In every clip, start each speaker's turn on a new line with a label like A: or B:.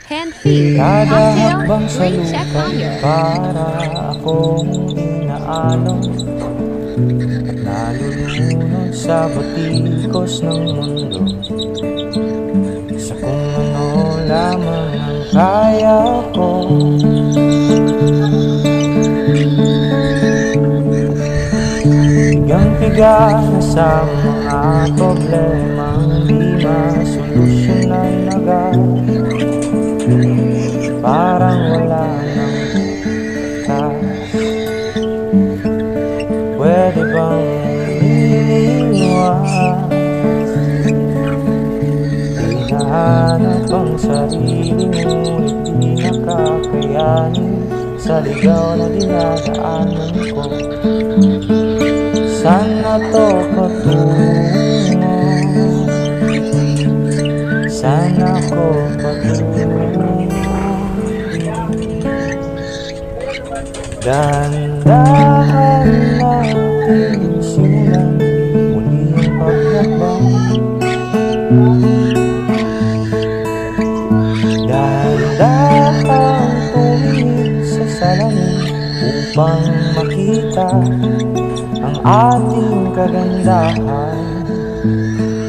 A: Hand feed.
B: Kada
A: Cocktail.
B: hakbang sa
A: Drink check on
B: lukay
A: your.
B: para akong inaalon at nalulunod sa batikos ng mundo, sa kung ano lamang ang kaya ko. Pigang-piga na sa mga problemang di masolusyonan agad, parang wala nang bukas. Pwede bang umiiwas? Hinahanap ang sarili ngunit di nakakayanin sa ligaw na dinadaanan ko. Sana to patungo, sana ko patungo. Dahan-dahan natin simulan muli ang paglakbang. Dahan-dahan tumingin sa salamin upang makita ang ating kagandahan.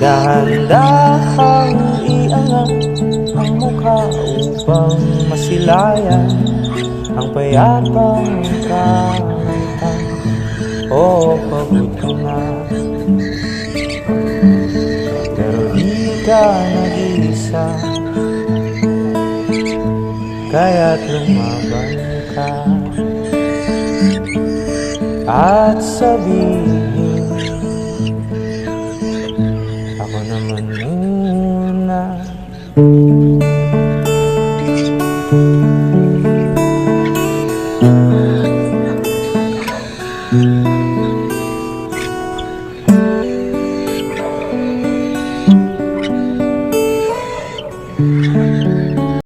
B: Dahan-dahan iangat ang mukha upang masilayan ang payapang kamtan. Oh, pagod ka na, pero di ka nag-iisa, kaya't lumaban ka at sabihin, ako naman muna.